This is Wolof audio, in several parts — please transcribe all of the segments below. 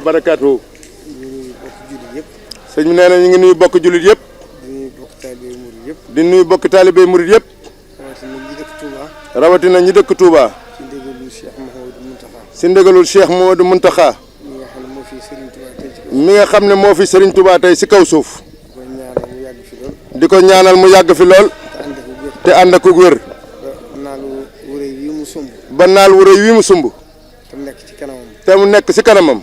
wa barakaatu. ñu ngi nuyu bokk jullit yëpp. sëñ bi nee na ñu ngi nuyu bokk jullit yëpp. di nuyu bokk taalibe murid yëpp. di nuyu bokk taalibe murid yëpp. rawatina ñi dëkk Touba. rawatina ñi dëkk Touba. ci ndigalul Cheikh Mouhamadou Mountakha. mi nga xam ne moo fi Serigne Touba tey ci kaw. mi nga xam ne moo fi Serigne Touba tey ci kaw suuf. di ko ñaanal mu yàgg fi lool. di ko ñaanal mu yàgg fi lool. te ànd ak wér. ba naal wu rëy wi mu sumb. ba naal wu rëy wi mu sumb. te mu nekk ci kanamam. te mu nekk ci kanamam.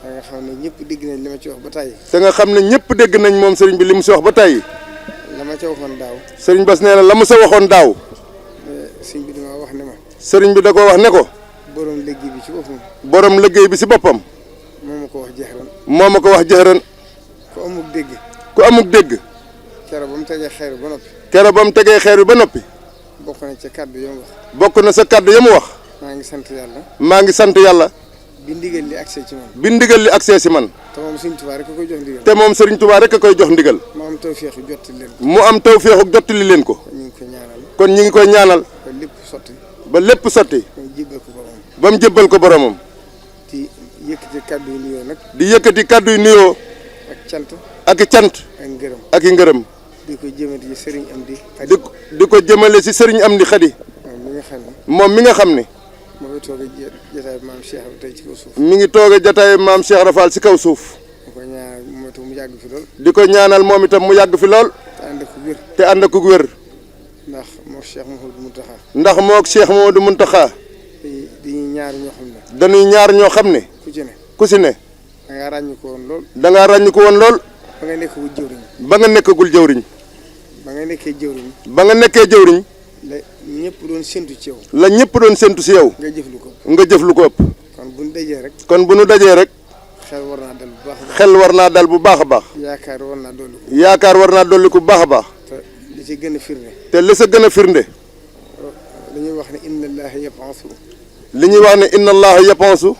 te nga xam ne ñëpp dégg nañ li ma ci wax ba tàyyi. te nga xam ne ñëpp dégg nañ moom Serigne bi li mu ci wax ba tàyyi. la ma ca waxoon daaw. Serigne Bass nee na la mu sa waxoon daaw. sëñ bi dama wax ne ma. Serigne bi da ko wax ne ko. borom liggéey bi ci boppam. borom liggéey bi ci boppam. moo ma ko wax jeexran. moo ma ko wax jëxëran. ku amuk dégg. ku amuk dégg. keroog ba mu tegee xeer ba noppi. keroog ba mu tegee xeer bi ba noppi. bokk na ca kàddu yi mu wax. bokk na sa kàddu ya mu wax. maa ngi sant yàlla. maa ngi sant yàlla. bi ndigal li accès ci man. bi ndigal li accès si man. te moom Serigne Touba rek a koy jox ndigal. te moom Serigne Touba rek a koy jox ndigal. mu am tawféexu jottali leen ko. mu am tawféexu jottali leen ko. ñu ngi ko ñaanal. kon ñu ngi koy ñaanal. ba lépp sotti. ba lépp sotti. ñu jébbal ko boromam. ba mu jébbal ko boromam. di yëkkati kàddu yu nuyoo nag. di yëkkati kàddu yu nuyoo. ak cant. ak i cant. ak ngërëm. ak i ngërëm. di ko jëmale ci Serigne Amdi Khady. di ko jëmale si Serigne Amdi Khady. moom mi nga xam ne. moom mi nga xam ne. moo ngi toog a jotaay maam Cheikh tey ci kaw suuf. mi ngi toog a jotaay maam Cheikh Rafal si kaw suuf. di ko ñaanal moom itam mu yàgg fi lool. di ko ñaanal moom itam mu yàgg fi lool. te ànd ak wér. te ànd ak wér. ndax moo Cheikh Mouhamadou Mountakha. ndax moog Cheikh Mouhamadou Mountakha. di ñaar ñoo xam ne. dañuy ñaar ñoo xam ne. ku ci ne. ku si ne. da ngaa ràññu ko woon lool. da ngaa ràññu ko woon lool. ba nga nekkagul jëwriñ. ba nga nekkagul jëwriñ. ba nga nekkee jëwriñ. ba nga nekkee jëwriñ. la ñëpp doon séntu ci yow. la ñëpp doon séntu si yow. nga jëf lu ko. nga jëf lu ko ëpp. kon bu ñu dajee rek. kon bu nu dajee rek. xel war naa dal bu baax a baax. xel war naa dal bu baax a baax. yaakaar war naa dolli ko. yaakaar war naa dolli ko bu baax a baax. te li ci gën a firnde. te li sa gën a firnde. li ñuy wax ne inna allaha yabansu. li ñuy wax ne inna allaha yapansu.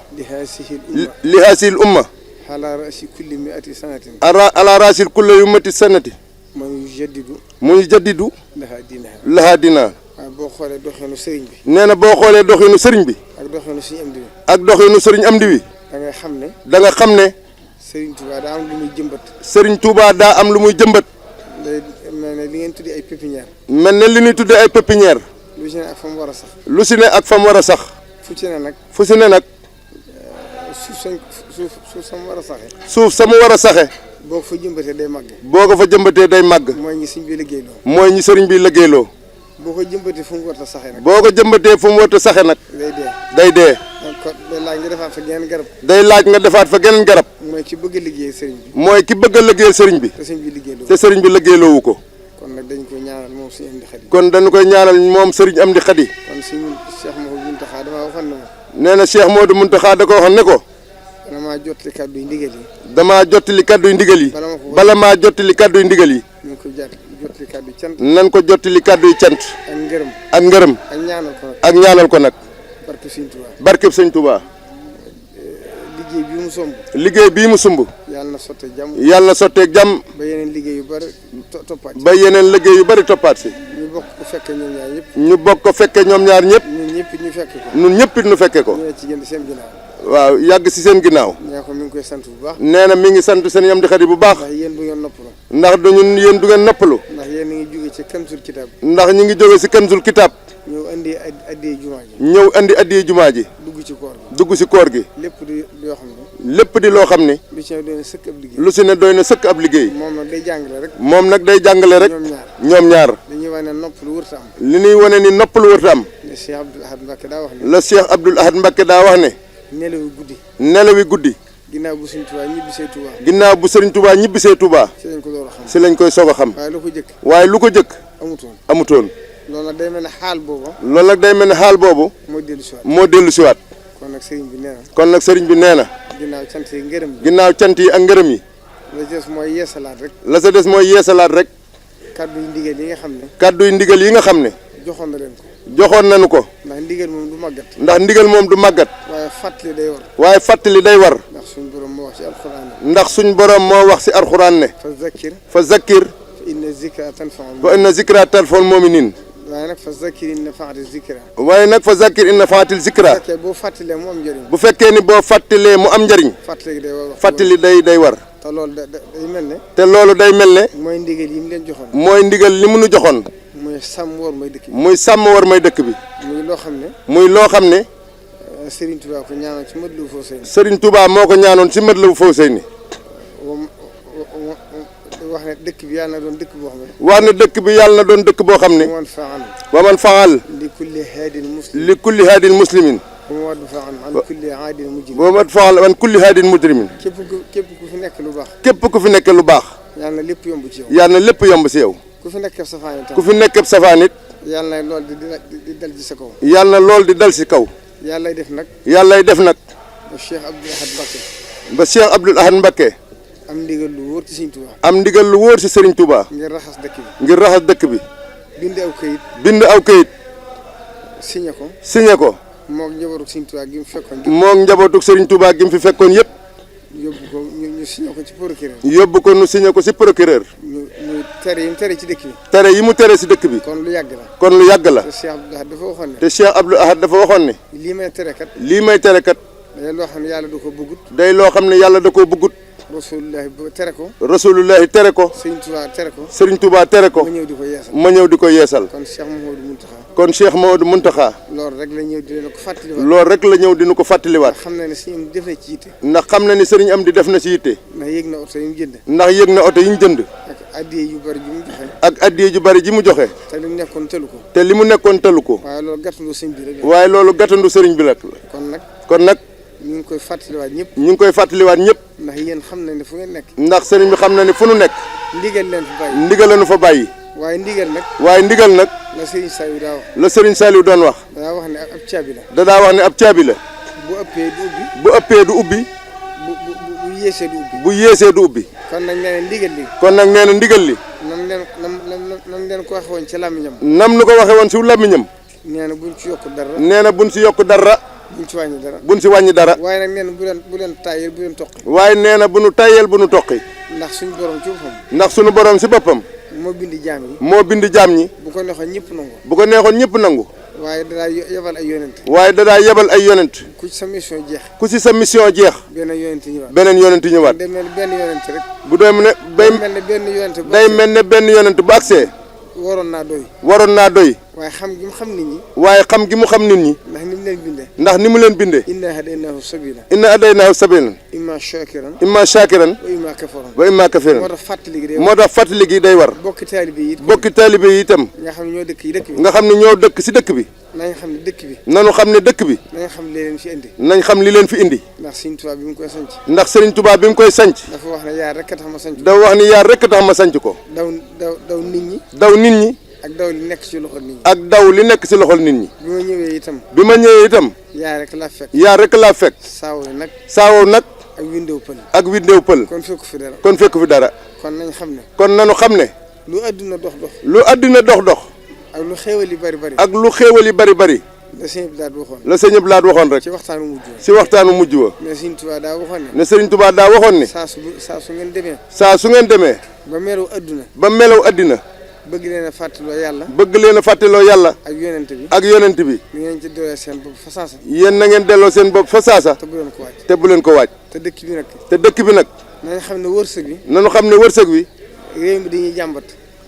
li hasil umma. ala rasi kulli miati sanatin. ala rasil kulli ummati sanati. man yujaddidu. muy jaddidu. laha diinaha. laha dinaa. waaye boo xoolee doxinu sëriñ bi. nee na boo xoolee doxinu sëriñ bi. ak doxinu suñu am di bi. ak doxinu sëriñ Amdi wi. da ngay xam ne. da nga xam ne. Serigne Touba daa am lu muy jëmbat. Serigne Touba daa am lu muy jëmbat. day mel ne li ngeen tuddee ay pépinière. mel ne li ñuy tuddee ay pépinière. lu ci ne ak fa mu war a sax. lu si ne ak fa mu war a sax. fu ci ne nag. fu si ne nag. suuf sa mu war a saxe. suuf sa mu war a saxe. boo ko fa jëmbatee day màgg. boo ko fa jëmbatee day màgg. mooy ñi sëriñ bi liggéeyloo. mooy ñi sëriñ bi liggéeyloo. boo ko jëmbatee fu mu war a saxe nag. boo ko jëmbatee fu mu war a saxe nag. day dee. day dee. donc kon day laaj nga defaat fa geneen garab. day laaj nga defaat fa geneen garab. mooy ki bëgg a liggéey sëriñ bi. mooy ki bëgg a liggéeyal sëriñ bi. te sëriñ bi liggéeyloo. te sëriñ bi liggéeyloowu ko. kon nag dañ koy ñaanal moom suñu Amdi Khady. kon dañu koy ñaanal moom sëriñ Amdi Khady. kon suñu Cheikh Mouhamadou Mountakha damaa waxoon ne ma. nee na Cheikh Mouhamadou Mountakha da ko waxoon ne ko. damaa jottali kàddu yi ndigal yi. damaa jottali kàddu yu ndigal yi. bala maa jottali kàddu yu ndigal yi. ñu ko jottali kàddu yi cant. nan ko jottali kàddu yu cant. ak ngërëm. ak ngërëm. ak ñaanal ko nag. ak ñaanal ko nag. barke Sëñ Touba. barkeb Sëñ Touba. liggéey bii mu somb. liggéey bii mu sumb. yàlla na sottee jàmm. yàlla na sotteeg jàmm. ba yeneen liggéey yu bari toppaat. ba yeneen liggéey yu bari toppaat si. ñu bokk ko fekkee ñoom ñaar ñëpp. ñu bokk ko fekkee ñoom ñaar ñëpp. ñun ñëpp ñu fekke ko. ñun ñëpp it ñu fekkee ko. ñu ci gën seen ginnaaw. waaw yàgg si seen ginnaaw. ñaa ko mi ngi koy sant bu baax. nee na mi ngi sant seen Amdi Khady bu baax. ndax yéen du ngeen noppalu. ndax dañu yéen du ngeen noppalu. ndax yéen a ngi jóge ci Kanzul Kitab. ndax ñu ngi jóge si Kanzul Kitab. ñëw indi addiyee jumaa ji. ñëw indi addiyee jumaa ji. dugg ci koor gi. dugg si koor gi. lépp di yoo xam ne. lépp di loo xam ne. lu ci ne doy na sëkk ab liggéey. lu si ne doy na sëkk ab liggéey. moom nag day jàngale rek. moom nag day jàngale rek. ñoom ñaar. dañuy wax ne noppalu wërta am. li ñuy wane ni noppalu wërta am. le Cheikh Abdoul Ahad Mbacké daa wax ne. la Cheikh Abdoul Ahad Mbacké daa wax ne. nelawi guddi. nelawi guddi. ginnaaw bu Sëriñ Touba ñibbisee Touba. ginnaaw bu Sëriñ Touba ñibbisee Touba. si lañ ko door a xam. si lañ koy soog a xam. waaye lu ko jëkk. waaye lu ko jëkk. amutoon. amutoon. loolu nag day mel ne xaal boobu. loolu nag day mel ne xaal boobu. moo dellu si waat. moo dellu si waat. kon nag sëriñ bi nee na. kon nag sëriñ bi nee na. ginnaaw cant yi ngërëm yi. ginnaaw cant yi ak ngërëm yi. la ci des mooy yeesalaat rek. la sa des mooy yeesalaat rek. kaddu yi ndigal yi nga xam ne. kaddu yi ndigal yi nga xam ne. joxoon na leen ko. joxoon nañu ko. ndax ndigal moom du màggat. ndax ndigal moom du màggat. waaye fàttali day war. waaye fàttali day war. ndax suñ borom moo wax ci alxuraan ne. ndax suñ borom moo wax si alxuraan ne. fa zakkir. fa zakkir. fa inna zikra tanfaul. fa inna zikra tanfaul mu'minin. waaye nag fa zakkir in nafaati zikra. waaye nag fa zakkir in nafaatil zikra. bu fekkee boo fàttalee mu am njëriñ. bu fekkee ni boo fàttalee mu am njëriñ. fàttali day war fàttali day war. te loolu day mel ne. te loolu day mel ne. mooy ndigal yi mu leen joxoon. mooy ndigal li mu nu joxoon. muy sàmm war may dëkk bi. muy sàmm war may dëkk bi. muy loo xam ne. muy loo xam ne. Serigne Touba ko ñaanoon ci Matlaboul Fawzayni. Serigne Touba moo ko ñaanoon ci Matlaboul Fawzayni. wax ne dëkk bi yàlla na doon dëkk boo xam ne. wax ne dëkk bi yàlla na doon dëkk boo xam ne. wa man faal. li kulli haadin muslim. li kulli haadin muslimin. wa man faal an kulli haadin mujrimin. wa man faal an kulli haadin mujrimin. képp ku fi nekk lu baax. képp ku fi nekk lu baax. yàlla na lépp yomb ci yow. yàlla na lépp yomb ci yow. ku fi nekk safaan it. ku fi nekk safaan it. yàlla na lool di dal ci sa kaw. yàlla na lool di dal ci kaw. yàllay def nag. yàllay def nag. ba Cheikh Abdoul Ahad Mbacké. ba Cheikh Abdoul Ahad Mbacké. am ndigal lu wóor ci Serigne Touba. am ndigal lu wóor ci Serigne Touba. ngir raxas dëkk bi. ngir raxas dëkk bi. bind aw kayit. bind aw kayit. signé ko. signé ko. moog njabootu Serigne Touba gi mu fekkoon. moog njabootu Serigne Touba gi mu fi fekkoon yëpp. yóbbu ko ñu signé ko ci procureur. yóbbu ko nu signé ko ci procureur. ñu tere yi mu tere ci dëkk bi. tere yi mu tere ci dëkk bi. kon lu yàgg la. kon lu yàgg la. te Cheikh Abdoul Ahad dafa waxoon ne. te Cheikh Abdoul Ahad dafa waxoon ne. lii may tere kat. lii may tere kat. day loo xam ne yàlla da ko bëggut. day loo xam ne yàlla da koo bëggut. rasulullahi tere ko. rasulullahi tere ko. Serigne Touba tere ko. Serigne Touba tere ko. ma ñëw di ko yeesal. ma ñëw di ko yeesal. kon Cheikh Mouhamadou Mountakha. kon Cheikh Mouhamadou Mountakha. loolu rek la ñëw di leen ko fàttaliwaat. loolu rek la ñëw dina ko fàttaliwaat. xam na ne Serigne def na ci yitte. ndax xam na ni Serigne am di def na ci yitte. ndax yëg na oto yi mu jënd. ndax yëg na oto yi ñu jënd. ak addiye yu bari ji mu joxe. ak addiye ju bari ji mu joxe. te li mu nekkoon tëlu ko. te li mu nekkoon tëlu ko. waaye loolu gàttandu sëñ bi rek. waaye loolu gàttandu Serigne bi rek. kon nag. ñu ngi koy fàttaliwaat ñëpp. ñu ngi koy fàttaliwaat ñëpp. ndax yéen xam na ne fu ngeen nekk. ndax Serigne bi xam na ne fu nu nekk. ndigal leen fa bàyyi. ndigal la nu fa bàyyi. waaye ndigal nag. waaye ndigal nag. la Serigne Saliou daa wax. la Serigne Saliou doon wax. daa wax ne ab caabi la. daa wax ne ab caabi la. bu ëppee du ubbi. bu ëppee du ubbi. bu yéesee du ubbi. bu yéesee du ubbi. kon nag nee na ndigal li. kon nag nee na ndigal li. nam leen ko waxee woon ci làmmiñam. nam nu ko waxee woon ci làmmiñam. nee na buñ ci yokk dara. nee na buñ ci yokk dara. buñ ci wàññi dara. buñ ci wàññi dara. waaye nag nee na bu leen tàyyeel bu leen toqi. waaye nee na bu nu tàyyeel bu nu toqi. ndax suñu borom ci boppam. ndax suñu borom ci boppam. moo bind jaam yi. moo bind jaam ñi. bu ko neexoon ñëpp nangu. bu ko neexoon ñëpp nangu. waaye dadaa yebal ay yonent. waaye dadaa yebal ay yonent. ku ci sa mission jeex. ku ci sa mission jeex. beneen yonent ñëwaat. beneen yonent ñëwaat. day mel ne benn yonent rek. bu doon ne day mel ne benn yonent. day mel ne benn yonent bu agsee. waroon naa doy. waroon naa doy. waaye xam gi mu xam nit ñi. waaye xam gi mu xam nit ñi. ndax ni mu leen bindee. ndax ni mu leen bindee. inna hadaynaahu sabila. inna hadaynaahu sabila. imma shakiran. imma shakiran. wa imma kafuran. wa imma kafuran. moo tax fàttali gi day war. moo tax fàttali gi day war. bokki taalibe yi. bokki taalibe yi itam. nga xam ne ñoo dëkk yi dëkk bi. nga xam ne ñoo dëkk ci dëkk bi. nañ xam ne dëkk bi. nanu xam ne dëkk bi. nañ xam li leen fi indi. nañ xam li leen fi indi. ndax Serigne Touba bi mu koy sanc. ndax Serigne Touba bi mu koy sanc. dafa wax ne yaar rek a tax ma sanc. dafa wax ni yaar rek a tax ma sanc ko. daw nit ñi. daw nit ñi. ak daw li nekk ci loxol nit ñi. ak daw li nekk ci loxol nit ñi. bi ma ñëwee itam. bi ma ñëwee itam. yaar rek laa fekk. yaar rek laa fekk. saawo nag. saawo nag. ak windew pël. ak windew pël. kon fekku fi dara. kon fekku fi dara. kon nañ xam ne. kon nanu xam ne. lu àdduna dox dox. lu àdduna dox dox. ak lu xéewal yi bari bari. ak lu xéewal yi bari bari. la sëñ Abdou Lahad waxoon. la sëñ Abdou Lahad waxoon rek. ci waxtaanu mujj wa. ci waxtaanu mujj wa. ne Serigne Touba daa waxoon ne. ne Serigne Touba daa waxoon ne. saa su ngeen demee. saa su ngeen demee. ba melaw àdduna. ba melaw àddina. bëgg leen a fàttaloo yàlla. bëgg leen a fàttaloo yàlla. ak yonent bi. ak yonent bi. ni ngeen ci delloo seen bopp fa saasa. yéen na ngeen delloo seen bopp fa saasa. te bu leen ko waaj. te bu leen ko waaj. te dëkk bi nag. te dëkk bi nag. nañ xam ne wërsëg bi. nañu xam ne wërsëg wi. réew mi dañuy jàmbat.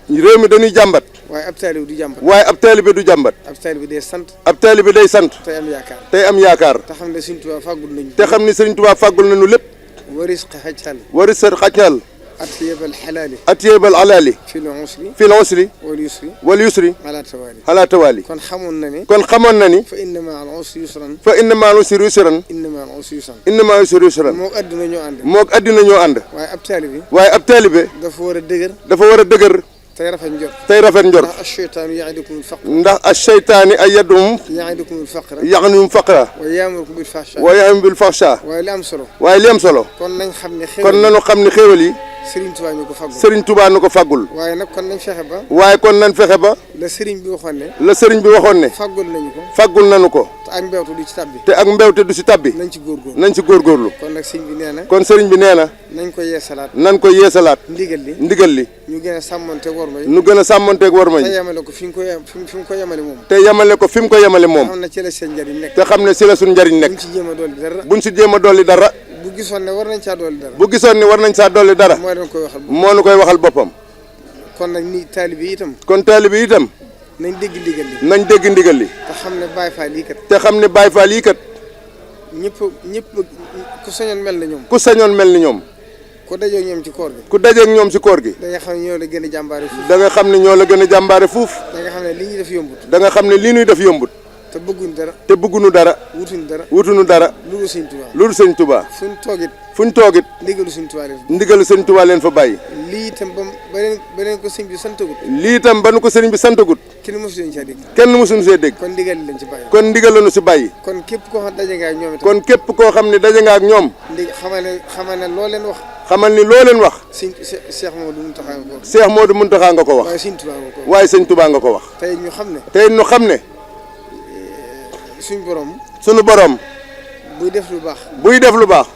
réew mi dañuy jàmbat. waaye ab taalibe du jàmbat. waaye ab taalibe du jàmbat. ab taalibe day sant. ab taalibe day sant. tey am yaakaar. tey am yaakaar. te xam ne Serigne Touba fàggul nañu. te xam ne Serigne Touba fàggul nañu lépp. waris xajal. waris xajal. atyabal xalaali. atyabal alaali. fil usri. fil usri. wal yusri. wal yusri. ala tawaali. ala tawaali. kon xamoon na ni. kon xamoon na ni. fa inna ma'al usri yusran. fa inna ma'al usri yusran. inna ma'al usri yusran. inna ma'al usri yusran. moog adduna ñoo ànd. moog adduna ñoo ànd. waaye ab taalibe. waaye ab taalibe. dafa war a dëgër. dafa war a dëgër. tey rafet njort. tey rafet njort. ndax ash-shaytaanu ya'idukumul faqra. ndax ash-shaytaani ayaduhum. ya'idukumul faqra. ya'iduhum faqra. wa ya'murukum bil fahshaa. wa ya'murukum bil fahshaa. waaye li am solo. waaye li am solo. kon nañ xam ne xéwal. kon nañu xam ne xéwal yi. Serigne Touba ñu ko faggul. Serigne Touba ñu ko faggul. waaye nag kon nañ fexe ba. waaye kon nañ fexe ba. la Serigne bi waxoon ne. la Serigne bi waxoon ne. faggul nañu ko. faggul nañu ko. te ak mbewte du ci tabbi. te ak mbewte du ci tabbi. nañ ci góorgóorlu. nañ ci góorgóorlu. kon nag sëñ bi nee na. kon Serigne bi nee na. nañ ko yeesalaat. nañ ko yeesalaat. ndigal li. ndigal li. ñu gën a sàmmante war worma yi. nu gën a sàmmanteeg worma te yi. yemale ko fi mu ko yemale moom. te yemale ko fi mu ko yemale moom. xam na ci la seen njariñ nekk. te xam ne si la suñ njariñ nekk. buñ ci jéem a dolli dara. buñ si jéem a dolli dara. bu gisoon ne war nañ caa dolli dara. bu gisoon ni war nañ saa dolli dara. moo leen koy waxal. moo nu koy waxal boppam. kon nag ni taalibe yi itam. kon taalibe yi itam. nañ dégg ndigal li. nañ dégg ndigal li. te xam ne Baay Faal yi kat. te xam ne Baay Faal yi kat. ñëpp ku sañoon mel na ñoom. ku sañoon mel ni ñoom. ku dajeeg ñoom ci koor gi. ku dajeeg ñoom si koor gi. da nga xam ne ñoo la gën a jàmbaare fuuf. da nga xam ne ñoo la gën a jàmbaare fuuf. da nga xam ne li ñuy def yombut. da nga xam ne lii ñuy def yombut. te bëgguñ dara. te bëgguñu dara. wutuñu dara. lu dul Sëñ Tuubaa. lu dul Sëñ Tuubaa. fuñ toogit. ndigalu Sëñ Tuubaa leen fa bàyyi. lii itam ba leen ko sëñ bi santagut. lii itam ba nu ko sëriñ bi santagut. kenn mosu leen caa dégg. kenn mosuñu see dégg. kon ndigal lañ ci bàyyi. kon ndigal lañu si bàyyi. kon képp koo xam daje nga ak ñoom itam. kon képp koo xam ne daje nga ak ñoom. xamal ne loo leen wax. xamal ni loo leen wax. Cheikh Modou Mountakha nga ko wax. Cheikh Modou Mountakha nga ko wax. waaye Sëñ Tuubaa nga ko wax. tey ñu xam ne. suñu borom. buy def lu baax.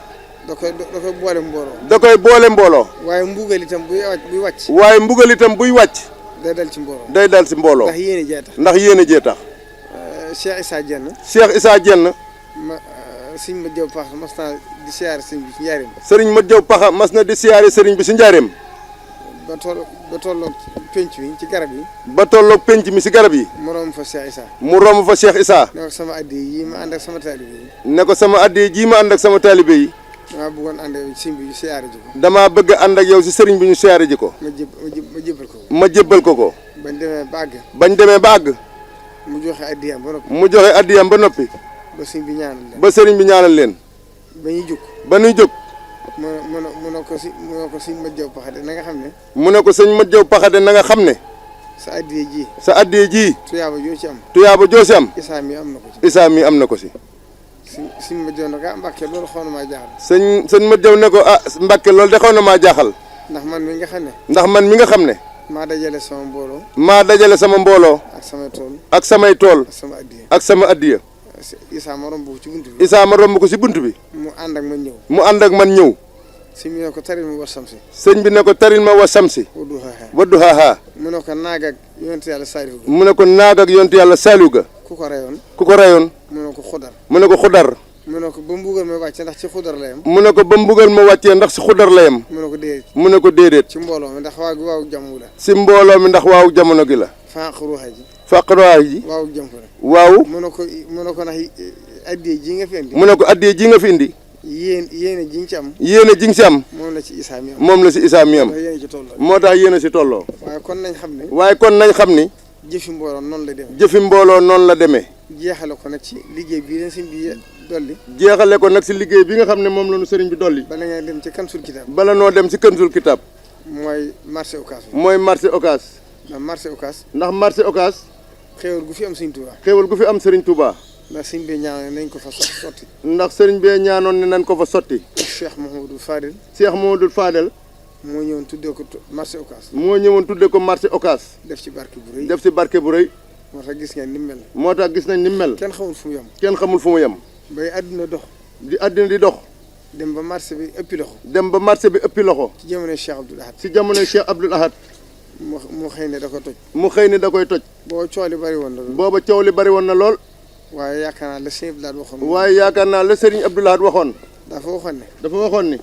da koy boole mbooloo. da koy boole mbooloo. waaye mbugal itam buy wàcc. buy wàcc. day dal ci mbooloo. ndax yéene jee tax. Cheikh Issa Diène. sëñ Mat Jaw Paxa mas na di siyaare sëriñ bi ci njaareem. sëriñ Mat Jaw Paxa mas na di siyaare sëriñ bi si njaareem. ba tolloog penc mi ci garab yi. ba tolloog penc mi si garab yi. mu romb fa Cheikh Issa. ne ko sama addi yi ma ànd ak sama taalibe yi. damaa bëggoon ànd ak sëriñ bi ñu siyaare ji ko. damaa bëgg ànd ak yow si sëriñ bi ñu siyaare ji ko. ma jébbal ko. bañ demee ba àgg. mu joxe addiyam ba noppi. ba sëriñ bi ñaanal leen. ba ñuy jóg. mu ne ko sëñ Mat Jaw Paxa de na nga xam ne. mu ne ko sëñ Mat Jaw Paxa de na nga xam ne. sa addiye ji. tuyaaba joo si am. Isaa mi am na ko si. sëñ Mat Jaw ne ko Mbàkke loolu xaw na maa jaaxal. sëñ Mat Jaw ne ko Mbàkke loolu de xaw na maa jaaxal. ndax man mi nga xam ne. maa dajale sama mbooloo. ak samay tool. ak sama addiya. Isaa ma romb ko ci bunt bi. mu ànd ak man ñëw. sëñ bi ne ko taril ma wa samsi. wadduhaaha. mu ne ko naag ak yontu yàlla saaliw ga. ku ko rayoon. mu ne ko xudar. mu ne ko ba mbugal ma wàccee ndax ci xudar la yem. mu ne ko déedéet. ci mbooloo mi ndax waawu jamono gi la. faqruha ji. waaw. mu ne ko ndax addiye ji nga fi indi. yéene ji nga ci am. moom la ci Isaa mi am. moo tax yéene ci tolloo. waaye kon nañ xam ni. jëfi mbooloo noonu la demee. jeexale ko nag ci liggéey bii leen sëñ bi dolli. jeexale ko nag ci liggéey bi nga xam ne moom la ñu sëriñ bi dolli. bala noo dem ci Kanzul Kitab. mooy marché Ocass. ndax marché Ocass. xéewal gu fi am sëriñ Touba. ndax sëriñ bee ñaanoon ne nañ ko fa sotti. Cheikh Mouhamadou Fadel. moo ñëwoon tuddee ko marché Ocass. def ci barke bu rëy. moo tax gis nañ ni mel. kenn xamul fu mu yem. bay àddina dox. di dox. dem ba marché bi ëppi loxo. ci jamonoy Cheikh Abdoul Ahad. mu xëy ne da koy toj. booba coow li bari woon na lool. waaye yaakaar naa la Sëriñ Abdoul Ahad waxoon. dafa waxoon ni.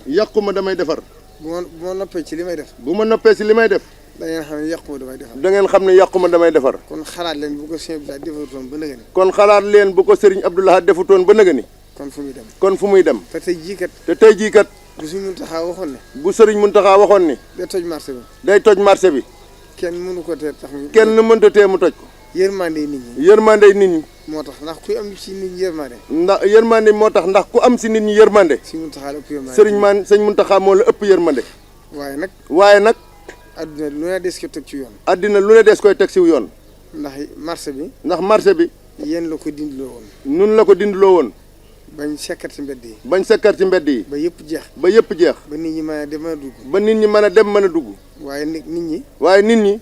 yàquma damay defar. bu ma noppee ci li may def. da ngeen xam ne yàquma damay defar. kon xalaat leen bu ko Sëriñ Abdoul Ahad defutoon ba nëgëni. kon fu muy dem. te tey jii kat. bu Sëriñ Muntaxa waxoon ni. day toj marché bi. kenn mënta tee mu toj ko. yërmande nit ñi. moo tax ndax ku am ci nit ñi yërmande. Sëriñ Muntaxa moo la ëpp yërmande. waaye nag. addina lu ne des koy teg ci yoon. ndax marché bi. yéen la ko dindiloo woon. nun la ko dindiloo woon. bañ sekkar ci mbedd yi. ba yëpp jeex. ba nit ñi mën a dem mën a dugg. waaye nit ñi.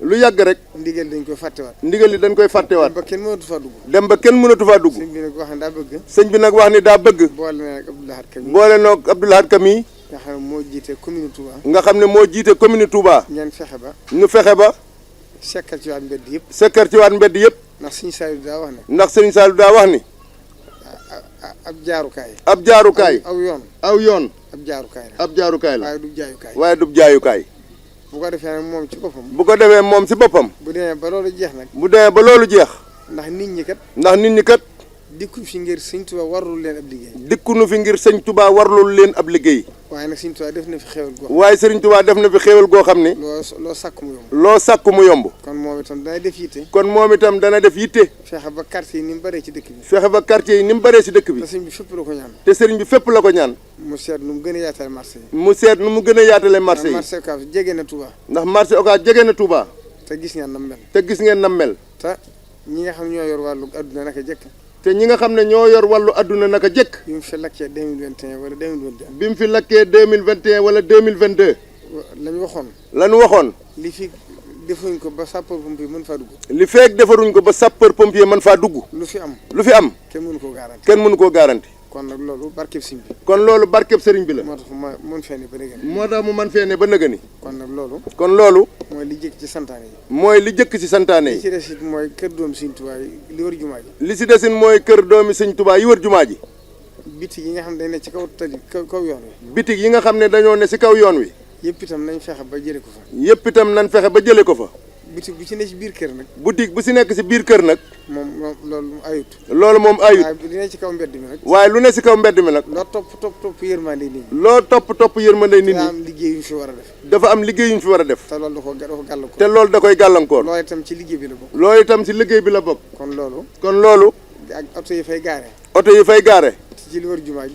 lu yàgg rek. ndigal dañ koy fàttewaat. dem ba kenn mënatu faa dugg. sëñ bi nag wax ni daa bëgg. boole noog Abdoul Ahad Ka mi. nga xam ne moo jiite commune Touba. nga xam ne moo jiite commune Touba. ngeen fexe ba. ñu fexe ba. sekkal ci waat mbedd yëpp. sekkal ci waat mbedd yëpp. ndax Serigne Saliou daa wax ne. ndax Serigne Saliou daa wax ni. ab jaarukaay. ab jaarukaay. aw yoon. aw yoon. ab jaarukaay la. ab jaarukaay la. waaye du jaayukaay. waaye du jaayukaay. bu ko defee nag moom ci boppam. bu ko defee moom si boppam. bu demee ba loolu jeex nag. bu demee ba loolu jeex. ndax nit ñi kat. ndax nit ñi kat. dikku fi ngir sëñ Touba warlul leen ab liggéey. dikkunu fi ngir sëñ Touba warlul leen ab liggéey. waaye nag sëñ Touba def na fi xéewal goo. waaye sëriñ Touba def na fi xéewal goo xam ni. loo sàkk mu yomb. loo sàkk mu yomb. kon moom itam dana def yitte. kon moom itam dana def yitte. fexe ba quartier yi ni mu bëree ci dëkk bi. fexe ba quartier yi ni mu bëree ci dëkk bi. te sëriñ bi fépp la ko ñaan. te sëriñ bi fépp la ko ñaan. mu seet nu mu gën a yaatale marché yi. mu seet nu mu gën a yaatale marché yi. marché Ocass jege na Touba. ndax marché Ocass jege na Touba. te gis ngeen nam mel. te gis ngeen nam mel. te ñi nga xam ñoo yor wàllu adduna naka jëkk. te ñi nga xam ne ñoo yor wàllu adduna naka jëkk. bi mu fi lakkee 2021 wala 2022. bi mu fi lakkee 2021 wala 2022. la ñu waxoon. la ñu waxoon. li fi defuñ ko ba sapeur pompier mën faa dugg. li feek defaruñ ko ba sapeur pompier mën faa dugg. lu fi am. lu fi am. kenn mënu koo garanti. kenn mënu koo garanti. kon nag loolu barkeb sëriñ bi. kon loolu barkeb sëriñ bi la. moo tax ma mën fee ne ba nëgëni. moo tax mu mën fee ne ba nëgëni. kon nag loolu. kon loolu. mooy li jëkk ci santaane yi. mooy li jëkk ci santaane yi. li ci des it mooy kër doomi sëriñ Tuubaa yi li wër jumaa ji. li ci desin mooy kër doomi sëriñ Tuubaa yi wër jumaa ji. bitig yi nga xam ne dañ ne ci kaw tali kaw yoon wi. bitig yi nga xam ne dañoo ne ci kaw yoon wi. yëpp itam nañ fexe ba jële ko fa. yëpp itam nañ fexe ba jële ko fa. bitig bu ci ne ci biir kër nag. boutique bu ci nekk ci biir kër nag. moom loolu ayut. loolu moom ayut. waaye li ne ci kaw mbedd mi nag. waaye lu ne ci kaw mbedd mi nag. loo topp yërmande nit ñi. loo topp yërmande nit ñi. dafa am liggéey yu ñu fi war a def. dafa am liggéey yu ñu fi war a def. te loolu da ko gàllankoor. te loolu da koy gàllankoor. loolu itam ci liggéey bi la bokk. loolu itam ci liggéey bi la bokk. kon loolu. ak oto yi fay gaare. oto yi fay gaare. ci li wër jumaa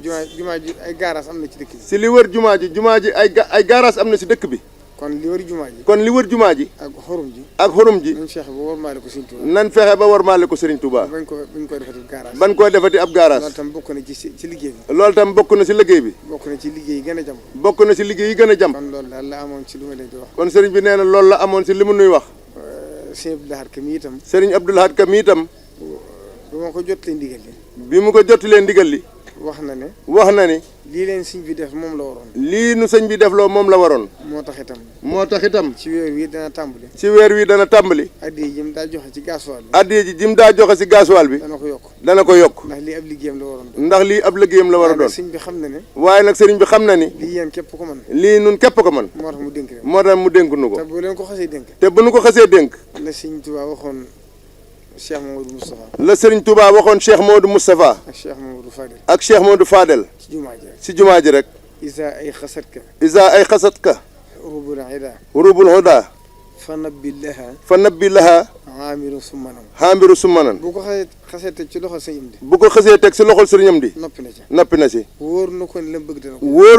ji ay gaaraas am na ci dëkk bi. ci li wër jumaa ji ay gaaraas am na ci dëkk bi. kon li wër jumaa ji. kon li wër jumaa ji. ak xorum ji. ak xorum ji. nañ fexe ba warmaale ko Serigne Touba. nañ fexe ba warmaale ko Serigne Touba. bañ ko defati gaaraas. bañ koo defati ab gaaraas. loolu tam bokk na ci liggéey bi. loolu tam bokk na ci liggéey bi. bokk na ci liggéey yi gën a jàmp. bokk na ci liggéey yi gën a jàmp. kon loolu daal la amoon ci lu ma leen di wax. kon Serigne bi nee na loolu la amoon ci li mu nuy wax. Serigne Abdou Lahad Ka mi itam. Serigne Abdou Lahad Ka mi itam. bi ma ko jottalee ndigal li. bi mu ko jottalee ndigal li. wax na ne. lii leen sëñ bi def moom la waroon. lii nu sëñ bi def loo moom la waroon. moo tax itam. ci weer wi dana tàmbali. addiya ji mu daa joxe ci gasoil bi. addiya ji mu daa joxe ci gasoil bi. dana ko yokk. ndax lii ab liggéeyam la waroon. ndax lii ab liggéeyam la war a doon. sëñ bi xam na ne. waaye nag sëriñ bi xam na ni. lii yéen képp ko mën. lii nun képp ko mën. moo tax mu dénk moo tax mu dénk nu ko. te bu leen ko xasee dénk. te bu nu ko xasee dénk. la sëñ Touba waxoon Cheikh Mamadou Moustapha. la Serigne Touba waxoon Cheikh Mamadou Moustapha. ak Cheikh Mamadou Fadel. ak Cheikh Mamadou Fadel. ci jumaa ji rek. ci jumaa ji rek. isa ay xasat ka. rubul huda. fa nabbi laha. haamiru summanan. bu ko xasee teg ci loxol sëriñam di. bu ko xasee teg ci loxol sëriñam di. noppi na ci. wóor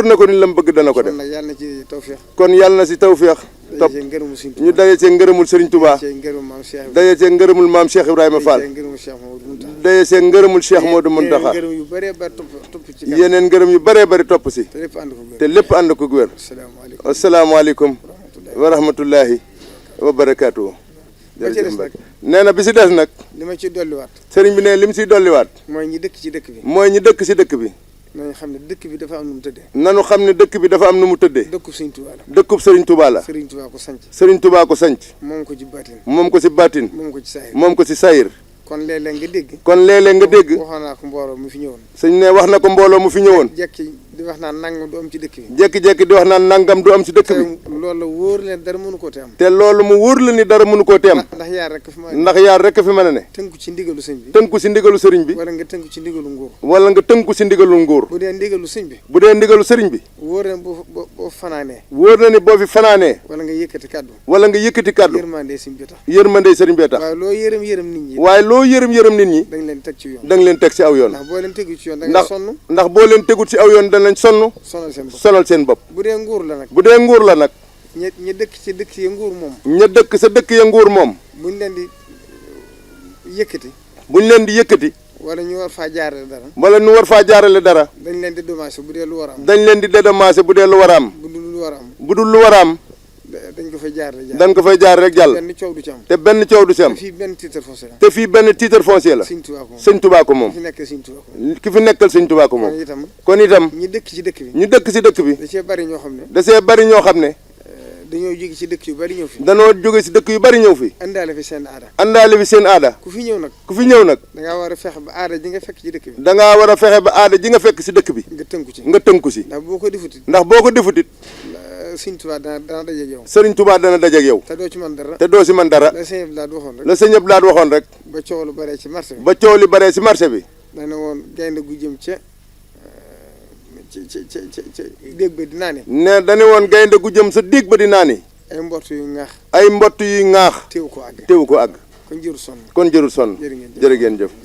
na ko ni lam bëgg dana ko. def. kon yàlla na ci tawfeex. topp ñu daje cee ngërëmul Serigne Touba. daje cee ngërëmul maam Cheikh Ibrahima Fall. daje cee ngërëmul Cheikh Modou Mountakha. yeneen ngërëm yu bëree bëri topp si. te lépp ànd ko wér. asalaamaaleykum wa rahmatullahi wa barakaatu. nee na bi si des nag. li ma ciy dolliwaat. sëriñ bi ne li mu siy dolliwaat. mooy ñi dëkk ci dëkk bi. nañu xam ne dëkk bi dafa am nu mu tëddee. nañu xam ne dëkk bi dafa am nu mu tëddee. dëkkub Serigne Touba la. dëkkub Serigne Touba la. Serigne Touba ko sanc. moom ko ci baatin. moom ko ci sayir. kon léeg-léeg nga dégg. waxoon naa ko mbooloo mu fi ñëwoon. sëñ ne wax na ko mbooloo mu fi ñëwoon. jekki di wax naan nangam du am ci dëkk bi. jekki-jekki di wax naan nangam du am ci dëkk bi. te loolu wóor la dara mënu koo te am. te loolu mu wóor la ni dara mënu koo te am. ndax yaar rek fi mën a ne. tënku ci ndigalu sëñ bi. tënku ci ndigalu sëriñ bi. wala nga tënku ci ndigalu nguur. bu dee ndigalu sëriñ bi. wóor na boo fanaanee. wóor na ni boo fi fanaanee. wala nga yëkkati kaddu. yërmande sëriñ bi tax. waaye loo yërëm nit ñi. dañ leen teg ci yoon. dañ leen teg ci aw yoon. ndax boo leen tegu ci yoon da nga sonn. ndax boo leen tegul ci aw yoon danañ sonn. sonal seen bopp. bu dee nguur la nag. ña dëkk ci dëkk ya nguur moom. ña dëkk sa dëkk ya nguur moom. buñ leen di yëkkati. wala ñu war faa jaarale dara. dañ leen di dédommagé bu dee lu war a am. bu dul lu war a am. bu dul lu war a am. bu dul lu war a am. dañ ko dañ ko fay jaar rek jàll benn coow du ci am te benn coow du ci am te fii benn titre foncier la sëñ Tuubaa ko moom ki fi nekkal sëñ Tuubaa ko moom kon itam ñu dëkk ci dëkk bi ñu dëkk ci dëkk bi da cee bari ñoo xam ne dañoo jóge ci dëkk yu bari ñëw fi dañoo jóge ci dëkk yu bari ñëw fi àndaale fi seen aada ku fi ñëw nag da ngaa war a fexe ba aada ji nga fekk ci dëkk bi da ngaa war a fexe ba aada ji nga fekk ci dëkk bi nga tënku ci ndax boo ko defutit Sëriñ Tuubaa dana dajeeg yow Sëriñ Tuubaa dana dajeeg yow te doo ci mën dara la sëñ Abdu Lahat waxoon rek ba coow lu baree ci marché bi dana woon gaynde gu jëm ca déeg ba di naani ne dane woon gaynde gu jëm sa déeg ba di naani ay mbott yu ŋaax téewu ko àgg kon jërul sonn jërë ngeen jëf